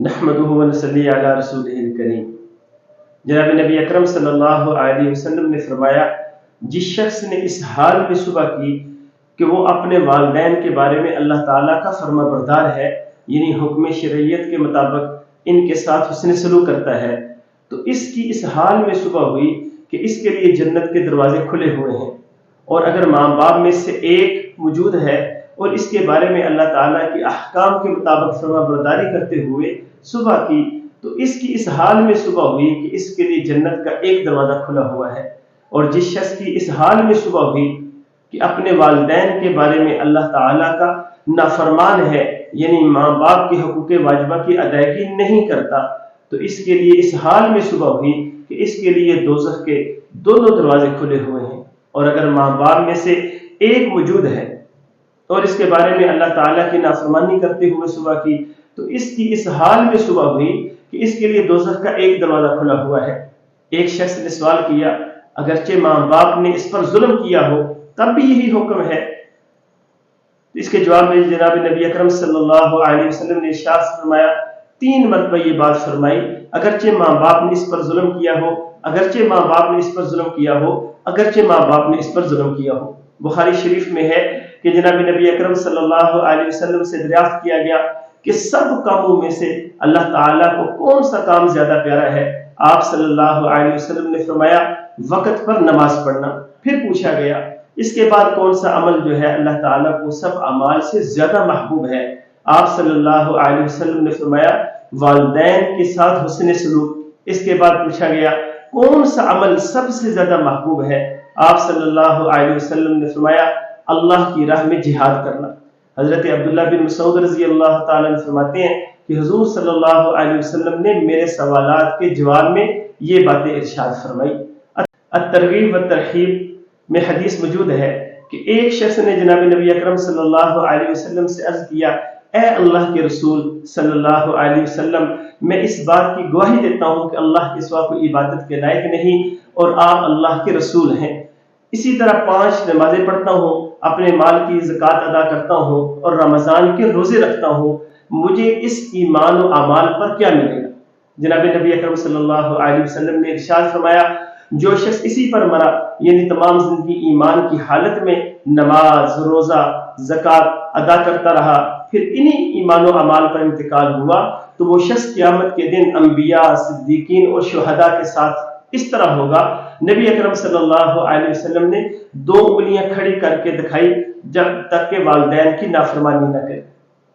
नहमदुहु व नसल्ली अला रसूलिहिल करीम। जनाब नबी अकरम सल्लल्लाहु अलैहि वसल्लम ने फरमाया, जिस शख्स ने इस हाल में सुबह की कि वो अपने वालिदैन के बारे में अल्लाह ताला का फरमाबरदार है, यानी हुक्म शरीयत के मुताबिक इनके साथ हुस्न सलूक करता है, तो इसकी इस हाल में सुबह हुई कि इसके लिए जन्नत के दरवाजे खुले हुए हैं। और अगर माँ बाप में से एक मौजूद है और इसके बारे में अल्लाह ताला की अहकाम के मुताबिक फरमाबरदारी करते हुए सुबह की, तो इसकी इस हाल में सुबह हुई कि इसके लिए जन्नत का एक दरवाजा खुला हुआ है। और जिस शख्स की इस हाल में सुबह हुई कि अपने वालिदैन के बारे में अल्लाह ताला का नाफरमान है, यानी माँ बाप के हुकूक वाजिबा की अदायगी नहीं करता, तो इसके लिए इस हाल में सुबह हुई कि इसके लिए दोज़ख के दोनों दरवाजे खुले हुए हैं। और अगर माँ बाप में से एक मौजूद है और इसके बारे में अल्लाह ताला की नाफरमानी करते हुए सुबह की, तो इसकी इस हाल में सुबह हुई कि इसके लिए दोज़ख का एक दरवाजा खुला हुआ है। एक शख्स ने सवाल किया, अगरचे माँ बाप ने इस पर जुल्म किया हो तब भी यही हुक्म है? इसके जवाब में जनाब नबी अकरम सल्लल्लाहु अलैहि वसल्लम ने इरशाद फरमाया, 3 मरतबा ये बात फरमाई, अगरचे माँ बाप ने इस पर जुल्म किया हो, अगरचे माँ बाप ने इस पर जुल्म किया हो, अगरचे माँ बाप ने इस पर जुल्म किया हो। बुखारी शरीफ में है कि जनाब नबी अकरम सल्लल्लाहु अलैहि वसल्लम से दरियाफ्त किया गया कि सब कामों में से अल्लाह ताला को कौन सा काम ज्यादा प्यारा है? आप सल्लल्लाहु अलैहि वसल्लम ने फरमाया, वक़्त पर नमाज पढ़ना। फिर पूछा गया, इसके बाद कौन सा अमल जो है अल्लाह ताला को सब अमाल से ज्यादा महबूब है? आप सल्लल्लाहु अलैहि वसल्लम ने फरमाया, वालिदैन के साथ हुस्न सलूक। इसके बाद पूछा गया, कौन सा अमल सबसे ज्यादा महबूब है? आप सल्लल्लाहु अलैहि वसल्लम ने फरमाया, अल्लाह की राह में जिहाद करना। हजरत अब्दुल्लाह बिन मसूद रज़ी अल्लाह ताला अन्हु फरमाते हैं कि हुजूर सल्लल्लाहु अलैहि वसल्लम ने मेरे सवालात के जवाब में ये बातें इरशाद फरमाई। अत-तरगीब व तरहीब में हदीस मौजूद है कि एक शख्स ने जनाब नबी अकरम सल्लल्लाहु अलैहि वसल्लम से अर्ज किया, ए अल्लाह के रसूल सल्लल्लाहु अलैहि वसल्लम, मैं इस बात की गवाही देता हूँ कि अल्लाह के सिवा कोई इबादत के लायक नहीं और आप अल्लाह के रसूल हैं। इसी तरह 5 नमाजें पढ़ता हूँ, अपने माल की ज़कात अदा करता हूँ और रमज़ान के रोजे रखता हूँ, मुझे इस ईमान और अमाल पर क्या मिलेगा? जनाब नबी अकरम सल्लल्लाहु अलैहि वसल्लम ने इरशाद फरमाया, जो शख्स इसी पर मरा, यानी तमाम जिंदगी ईमान की हालत में नमाज, रोजा, ज़कात अदा करता रहा, फिर इन्हीं ईमान और अमाल पर इंतकाल हुआ, तो वो शख्स क़यामत के दिन अंबिया, सिद्दीकीन और शुहदा के साथ इस तरह होगा। नबी अकरम सल्लल्लाहु अलैहि वसल्लम ने 2 उंगलियां खड़ी करके दिखाई जब तक के वालिदैन की नाफरमानी न करे।